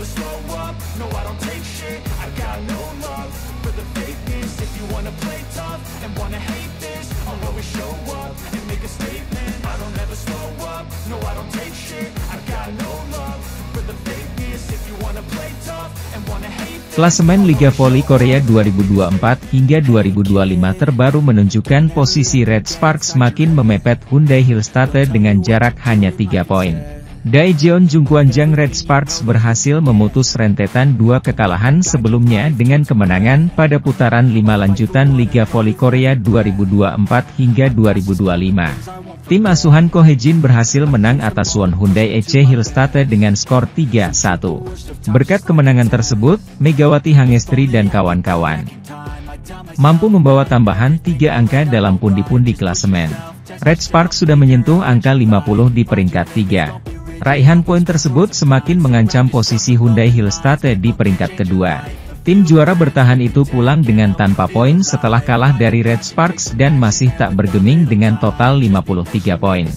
never slow up, no I don't take shit. I got no love for the fakeness. If you wanna play tough and wanna hate this, I'll always show up and make a statement. I don't ever slow up, no I don't take shit. I got no love for the fakeness. If you wanna play tough and wanna hate this. Klasemen Liga Voli Korea 2024 hingga 2025 terbaru menunjukkan posisi Red Sparks makin memepet Hyundai Hillstatte dengan jarak hanya 3 poin. Daejeon Jungkwanjang Red Sparks berhasil memutus rentetan 2 kekalahan sebelumnya dengan kemenangan pada putaran 5 lanjutan Liga Voli Korea 2024 hingga 2025. Tim asuhan Ko Hye-jin berhasil menang atas Suwon Hyundai EC Hillstatte dengan skor 3-1. Berkat kemenangan tersebut, Megawati Hangestri dan kawan-kawan mampu membawa tambahan 3 angka dalam pundi-pundi klasemen. Red Sparks sudah menyentuh angka 50 di peringkat 3. Raihan poin tersebut semakin mengancam posisi Hyundai Hillstatte di peringkat kedua. Tim juara bertahan itu pulang dengan tanpa poin setelah kalah dari Red Sparks dan masih tak bergeming dengan total 53 poin.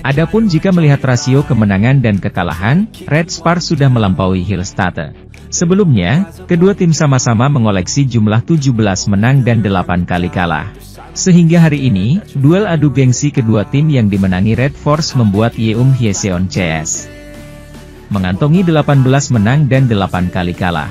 Adapun jika melihat rasio kemenangan dan kekalahan, Red Sparks sudah melampaui Hillstatte. Sebelumnya, kedua tim sama-sama mengoleksi jumlah 17 menang dan 8 kali kalah. Sehingga hari ini, duel adu gengsi kedua tim yang dimenangi Red Force membuat Yeum Hyeseon CS mengantongi 18 menang dan 8 kali kalah.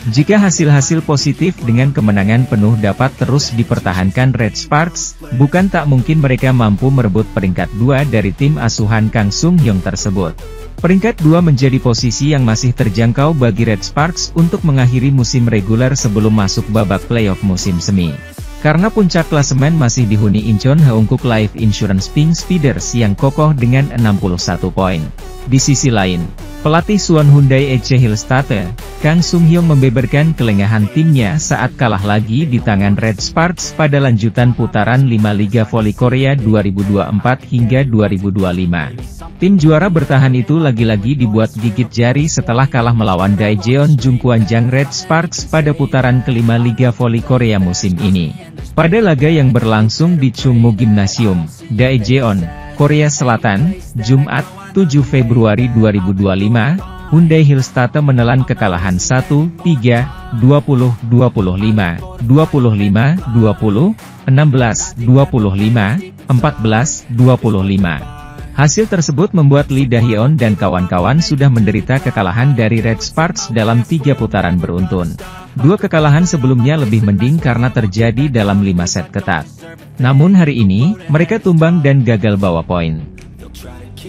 Jika hasil-hasil positif dengan kemenangan penuh dapat terus dipertahankan Red Sparks, bukan tak mungkin mereka mampu merebut peringkat 2 dari tim asuhan Kang Sung Hyung tersebut. Peringkat 2 menjadi posisi yang masih terjangkau bagi Red Sparks untuk mengakhiri musim reguler sebelum masuk babak playoff musim semi. Karena puncak klasemen masih dihuni Incheon Haeunkook Life Insurance Pink Speeders yang kokoh dengan 61 poin. Di sisi lain, pelatih Suwon Hyundai EC Hillstatte, Kang Sung Hyung membeberkan kelengahan timnya saat kalah lagi di tangan Red Sparks pada lanjutan putaran 5 Liga Voli Korea 2024 hingga 2025. Tim juara bertahan itu lagi-lagi dibuat gigit jari setelah kalah melawan Daejeon Jungkwanjang Red Sparks pada putaran kelima Liga Voli Korea musim ini. Pada laga yang berlangsung di Chungmu Gymnasium, Daejeon, Korea Selatan, Jumat, 7 Februari 2025, Hyundai Hillstatte menelan kekalahan 1-3, 20-25, 25-20, 16-25, 14-25. Hasil tersebut membuat Lee Daejeon dan kawan-kawan sudah menderita kekalahan dari Red Sparks dalam 3 putaran beruntun. 2 kekalahan sebelumnya lebih mending karena terjadi dalam 5 set ketat. Namun hari ini, mereka tumbang dan gagal bawa poin.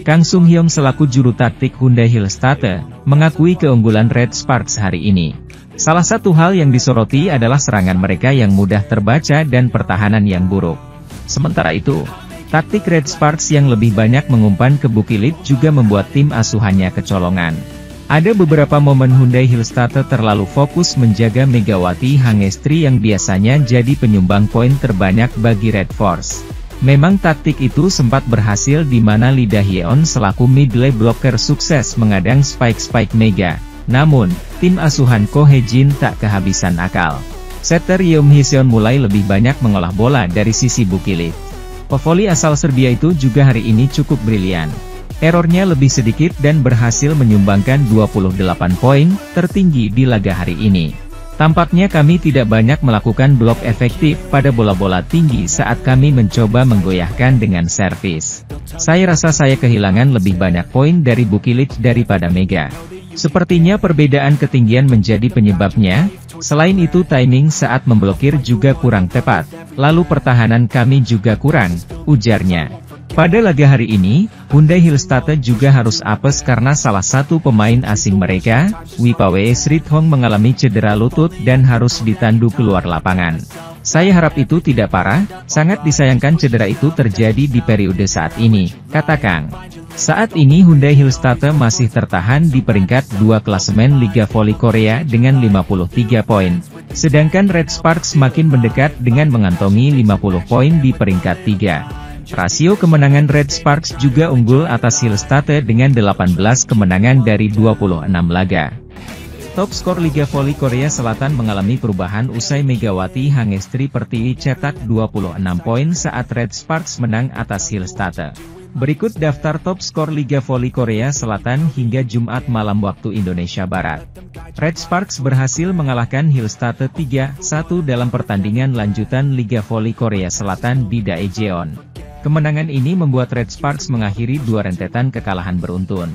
Kang Sung Hyung selaku juru taktik Hyundai Hillstatte, mengakui keunggulan Red Sparks hari ini. Salah satu hal yang disoroti adalah serangan mereka yang mudah terbaca dan pertahanan yang buruk. Sementara itu, taktik Red Sparks yang lebih banyak mengumpan ke bukilit juga membuat tim asuhannya kecolongan. Ada beberapa momen Hyundai Hillstatte terlalu fokus menjaga Megawati Hangestri yang biasanya jadi penyumbang poin terbanyak bagi Red Force. Memang taktik itu sempat berhasil di mana Lee Daejeon selaku middle blocker sukses mengadang spike-spike Mega. Namun, tim asuhan Ko Hye-jin tak kehabisan akal. Setter Yeum Hyeseon mulai lebih banyak mengolah bola dari sisi bukilit. Pevoli asal Serbia itu juga hari ini cukup brilian. Errornya lebih sedikit dan berhasil menyumbangkan 28 poin, tertinggi di laga hari ini. Tampaknya kami tidak banyak melakukan blok efektif pada bola-bola tinggi saat kami mencoba menggoyahkan dengan servis. Saya rasa saya kehilangan lebih banyak poin dari bukilit daripada Mega. Sepertinya perbedaan ketinggian menjadi penyebabnya. Selain itu timing saat memblokir juga kurang tepat, lalu pertahanan kami juga kurang, ujarnya. Pada laga hari ini, Hyundai Hillstatte juga harus apes karena salah satu pemain asing mereka, Wipawe Srithong mengalami cedera lutut dan harus ditandu keluar lapangan. Saya harap itu tidak parah, sangat disayangkan cedera itu terjadi di periode saat ini, kata Kang. Saat ini Hyundai Hillstatte masih tertahan di peringkat 2 klasemen Liga Voli Korea dengan 53 poin, sedangkan Red Sparks semakin mendekat dengan mengantongi 50 poin di peringkat 3. Rasio kemenangan Red Sparks juga unggul atas Hillstatte dengan 18 kemenangan dari 26 laga. Top skor Liga Voli Korea Selatan mengalami perubahan usai Megawati Hangestri Pertiwi cetak 26 poin saat Red Sparks menang atas Hillstatte. Berikut daftar top skor Liga Voli Korea Selatan hingga Jumat malam waktu Indonesia Barat. Red Sparks berhasil mengalahkan Hillstate 3-1 dalam pertandingan lanjutan Liga Voli Korea Selatan di Daejeon. Kemenangan ini membuat Red Sparks mengakhiri 2 rentetan kekalahan beruntun.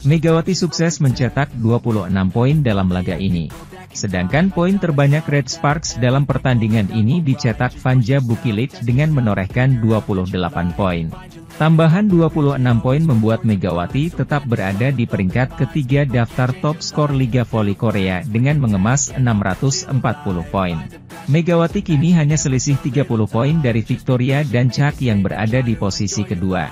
Megawati sukses mencetak 26 poin dalam laga ini. Sedangkan poin terbanyak Red Sparks dalam pertandingan ini dicetak Vanja Bukilic dengan menorehkan 28 poin. Tambahan 26 poin membuat Megawati tetap berada di peringkat ketiga daftar top skor Liga Voli Korea dengan mengemas 640 poin. Megawati kini hanya selisih 30 poin dari Victoria dan Chak yang berada di posisi kedua.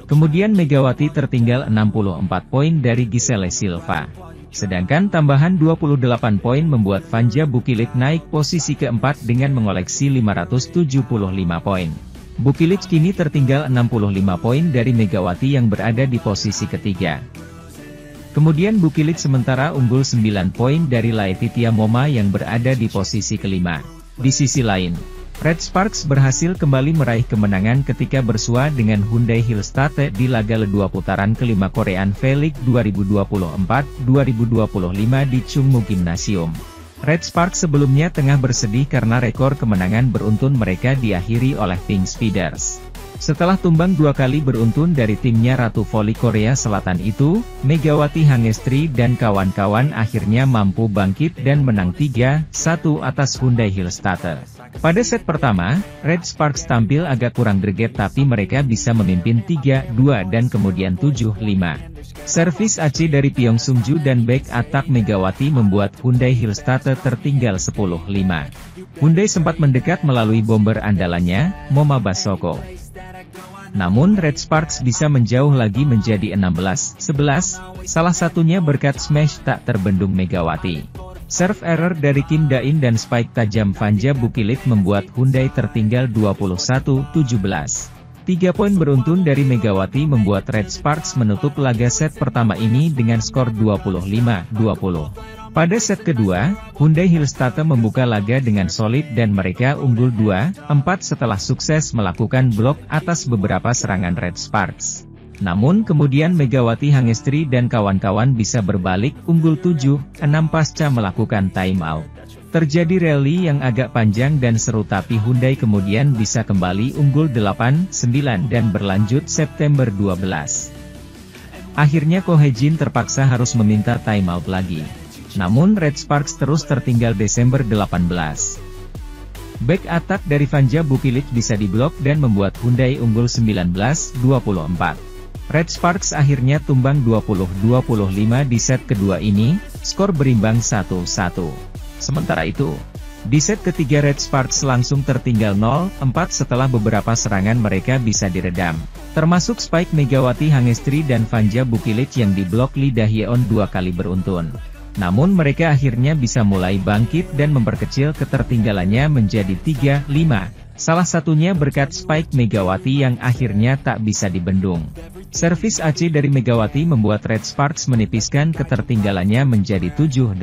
Kemudian Megawati tertinggal 64 poin dari Giselle Silva. Sedangkan tambahan 28 poin membuat Vanja Bukilic naik posisi keempat dengan mengoleksi 575 poin. Bukilic kini tertinggal 65 poin dari Megawati yang berada di posisi ketiga. Kemudian Bukilic sementara unggul 9 poin dari Laetitia Moma yang berada di posisi kelima. Di sisi lain, Red Sparks berhasil kembali meraih kemenangan ketika bersua dengan Hyundai Hillstate di laga Le-2 putaran kelima Korean V-League 2024-2025 di Chungmu Gymnasium. Red Sparks sebelumnya tengah bersedih karena rekor kemenangan beruntun mereka diakhiri oleh Pink Speeders. Setelah tumbang 2 kali beruntun dari timnya Ratu Voli Korea Selatan itu, Megawati Hangestri dan kawan-kawan akhirnya mampu bangkit dan menang 3-1 atas Hyundai Hillstate. Pada set pertama, Red Sparks tampil agak kurang greget tapi mereka bisa memimpin 3-2 dan kemudian 7-5. Servis AC dari Pyong Sungju dan back attack Megawati membuat Hyundai Hillstate tertinggal 10-5. Hyundai sempat mendekat melalui bomber andalannya, Moma Basoko. Namun Red Sparks bisa menjauh lagi menjadi 16-11, salah satunya berkat smash tak terbendung Megawati. Serve error dari Kim Dain dan spike tajam Vanja Bukilic membuat Hyundai tertinggal 21-17. 3 poin beruntun dari Megawati membuat Red Sparks menutup laga set pertama ini dengan skor 25-20. Pada set kedua, Hyundai Hillstate membuka laga dengan solid dan mereka unggul 2-4 setelah sukses melakukan blok atas beberapa serangan Red Sparks. Namun kemudian Megawati Hangestri dan kawan-kawan bisa berbalik unggul 7-6 pasca melakukan time out. Terjadi rally yang agak panjang dan seru tapi Hyundai kemudian bisa kembali unggul 8-9 dan berlanjut September 12. Akhirnya Ko Hye-jin terpaksa harus meminta time out lagi. Namun Red Sparks terus tertinggal Desember 18. Back attack dari Vanja Bukilic bisa diblok dan membuat Hyundai unggul 19-24. Red Sparks akhirnya tumbang 20-25 di set kedua ini, skor berimbang 1-1. Sementara itu, di set ketiga Red Sparks langsung tertinggal 0-4 setelah beberapa serangan mereka bisa diredam, termasuk spike Megawati Hangestri dan Vanja Bukilic yang diblok Lee Da-hyeon 2 kali beruntun. Namun mereka akhirnya bisa mulai bangkit dan memperkecil ketertinggalannya menjadi 3-5, salah satunya berkat spike Megawati yang akhirnya tak bisa dibendung. Servis AC dari Megawati membuat Red Sparks menipiskan ketertinggalannya menjadi 7-8.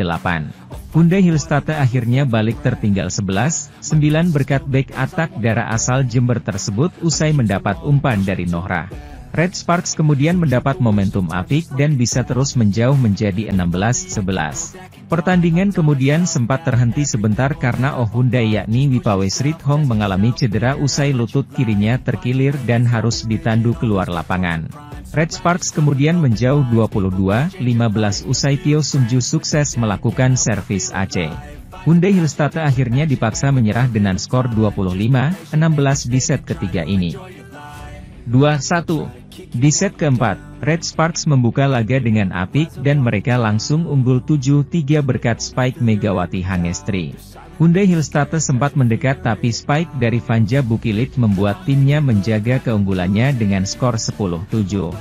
Hyundai Hillstate akhirnya balik tertinggal 11-9 berkat back attack darah asal Jember tersebut usai mendapat umpan dari Nohra. Red Sparks kemudian mendapat momentum apik dan bisa terus menjauh menjadi 16-11. Pertandingan kemudian sempat terhenti sebentar karena Hyundai yakni Wipawesrit Hong mengalami cedera usai lutut kirinya terkilir dan harus ditandu keluar lapangan. Red Sparks kemudian menjauh 22-15 usai Pyong Sungju sukses melakukan servis AC. Hyundai Hillstate akhirnya dipaksa menyerah dengan skor 25-16 di set ketiga ini. 2-1. Di set keempat, Red Sparks membuka laga dengan apik dan mereka langsung unggul 7-3 berkat spike Megawati Hangestri. Hyundai Hillstate sempat mendekat tapi spike dari Vanja Bukilic membuat timnya menjaga keunggulannya dengan skor 10-7.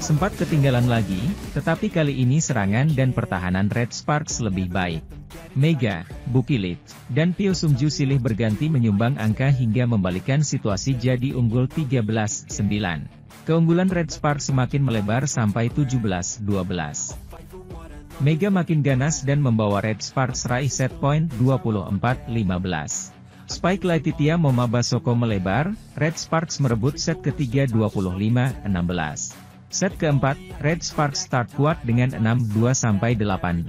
Sempat ketinggalan lagi, tetapi kali ini serangan dan pertahanan Red Sparks lebih baik. Mega, Bukilic, dan Pyong Sungju silih berganti menyumbang angka hingga membalikkan situasi jadi unggul 13-9. Keunggulan Red Sparks semakin melebar sampai 17-12. Mega makin ganas dan membawa Red Sparks raih set point 24-15. Spike Laetitia Momabasoko melebar, Red Sparks merebut set ketiga 25-16. Set keempat, Red Sparks start kuat dengan 6-2 sampai 8-5.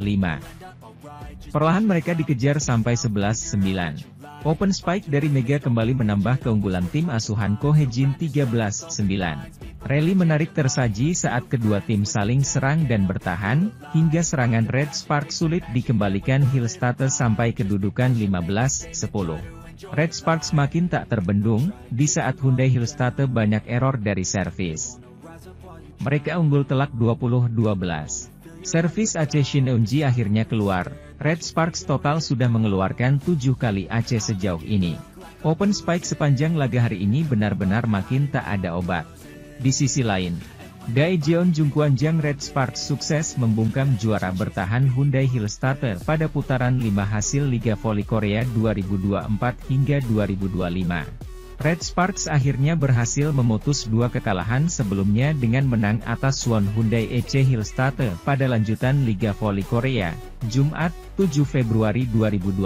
Perlahan mereka dikejar sampai 11-9. Open Spike dari Mega kembali menambah keunggulan tim asuhan Ko Hee-jin 13-9. Rally menarik tersaji saat kedua tim saling serang dan bertahan, hingga serangan Red Sparks sulit dikembalikan Hillstatte sampai kedudukan 15-10. Red Sparks makin tak terbendung, di saat Hyundai Hillstatte banyak error dari servis. Mereka unggul telak 20-12. Servis AC Shin Eun-ji akhirnya keluar. Red Sparks total sudah mengeluarkan 7 kali AC sejauh ini. Open Spike sepanjang laga hari ini benar-benar makin tak ada obat. Di sisi lain, Daejeon Jungkwanjang Red Sparks sukses membungkam juara bertahan Hyundai Hillstatte pada putaran 5 hasil Liga Voli Korea 2024 hingga 2025. Red Sparks akhirnya berhasil memutus 2 kekalahan sebelumnya dengan menang atas Suwon Hyundai EC Hillstatte pada lanjutan Liga Voli Korea, Jumat, 7 Februari 2025.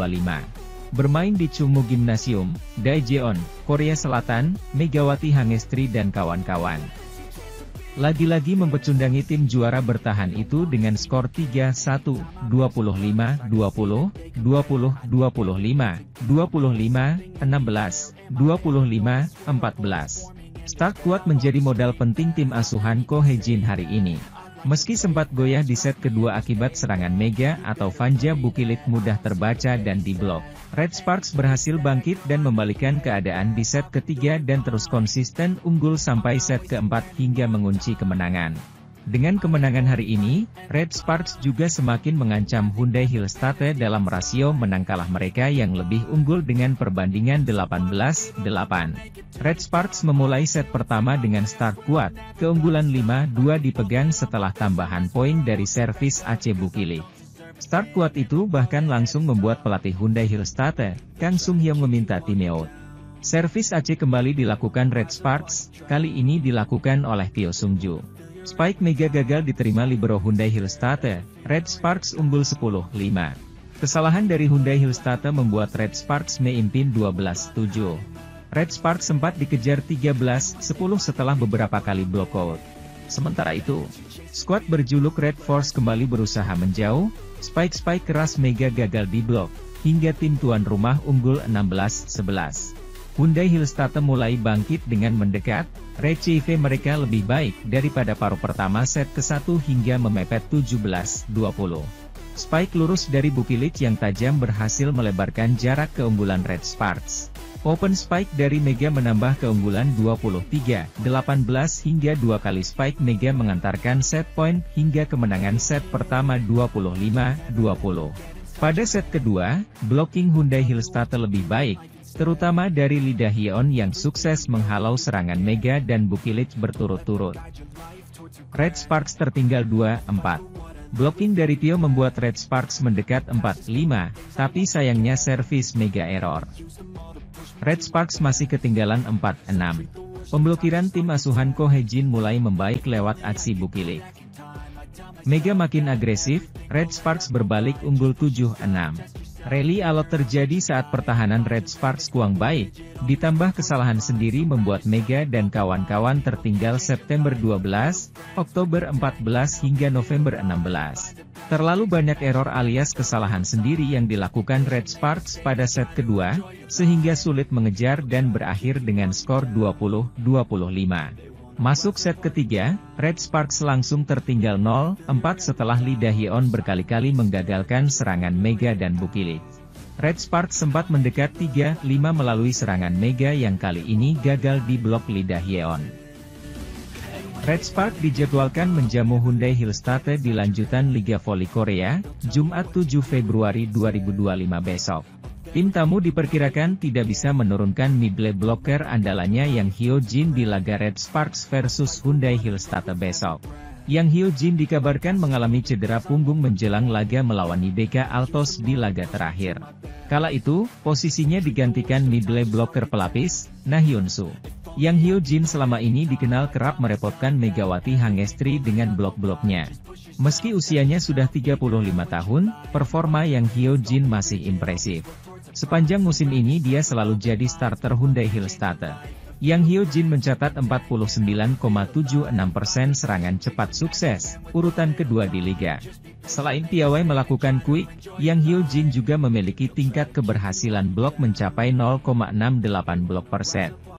Bermain di Chungmu Gymnasium, Daejeon, Korea Selatan, Megawati Hangestri dan kawan-kawan lagi-lagi mempecundangi tim juara bertahan itu dengan skor 3-1, 25-20, 20-25, 25-16, 25-14. Start kuat menjadi modal penting tim asuhan Ko Hee-jin hari ini. Meski sempat goyah di set kedua akibat serangan Mega atau Vanja Bukilit mudah terbaca dan diblok, Red Sparks berhasil bangkit dan membalikan keadaan di set ketiga dan terus konsisten unggul sampai set keempat hingga mengunci kemenangan. Dengan kemenangan hari ini, Red Sparks juga semakin mengancam Hyundai Hillstatte dalam rasio menang kalah mereka yang lebih unggul dengan perbandingan 18-8. Red Sparks memulai set pertama dengan start kuat, keunggulan 5-2 dipegang setelah tambahan poin dari servis AC Bukilit. Start kuat itu bahkan langsung membuat pelatih Hyundai Hillstatte, Kang Sung-hyung meminta timeout. Servis AC kembali dilakukan Red Sparks, kali ini dilakukan oleh Pyo Sung-ju. Spike Mega gagal diterima libero Hyundai Hillstatte, Red Sparks unggul 10-5. Kesalahan dari Hyundai Hillstatte membuat Red Sparks memimpin 12-7. Red Sparks sempat dikejar 13-10 setelah beberapa kali blokout. Sementara itu, skuad berjuluk Red Force kembali berusaha menjauh, Spike keras Mega gagal diblok, hingga tim tuan rumah unggul 16-11. Hyundai Hillstatte mulai bangkit dengan mendekat, RCV mereka lebih baik daripada paruh pertama set ke-1 hingga memepet 17-20. Spike lurus dari Bukilit yang tajam berhasil melebarkan jarak keunggulan Red Sparks. Open Spike dari Mega menambah keunggulan 23-18 hingga 2 kali Spike Mega mengantarkan set point hingga kemenangan set pertama 25-20. Pada set kedua, blocking Hyundai Hillstatte lebih baik, terutama dari Lee Da-hyeon yang sukses menghalau serangan Mega dan Bukilit berturut-turut. Red Sparks tertinggal 2-4. Blocking dari Pyo membuat Red Sparks mendekat 4-5, tapi sayangnya servis Mega error. Red Sparks masih ketinggalan 4-6. Pemblokiran tim asuhan Ko Hee-jin mulai membaik lewat aksi Bukilit. Mega makin agresif, Red Sparks berbalik unggul 7-6. Rally alot terjadi saat pertahanan Red Sparks kurang baik, ditambah kesalahan sendiri membuat Mega dan kawan-kawan tertinggal September 12, Oktober 14 hingga November 16. Terlalu banyak error alias kesalahan sendiri yang dilakukan Red Sparks pada set kedua, sehingga sulit mengejar dan berakhir dengan skor 20-25. Masuk set ketiga, Red Sparks langsung tertinggal 0-4 setelah Lee Da-hyeon berkali-kali menggagalkan serangan Mega dan Bukilit. Red Sparks sempat mendekat 3-5 melalui serangan Mega yang kali ini gagal di blok Lee Da-hyeon. Red Sparks dijadwalkan menjamu Hyundai Hillstatte di lanjutan Liga Voli Korea, Jumat 7 Februari 2025 besok. Tim tamu diperkirakan tidak bisa menurunkan middle blocker andalannya yang Hyo-jin di laga Red Sparks versus Hyundai Hillstatte besok. Yang Hyo Jin dikabarkan mengalami cedera punggung menjelang laga melawan IBK Altos di laga terakhir. Kala itu, posisinya digantikan middle blocker pelapis, Na Hyun Soo. Yang Hyo Jin selama ini dikenal kerap merepotkan Megawati Hangestri dengan blok-bloknya. Meski usianya sudah 35 tahun, performa Yang Hyo Jin masih impresif. Sepanjang musim ini dia selalu jadi starter Hyundai Hillstatter. Yang Hyo Jin mencatat 49,76% serangan cepat sukses, urutan kedua di liga. Selain piawai melakukan quick, Yang Hyo Jin juga memiliki tingkat keberhasilan blok mencapai 0,68 blok per set.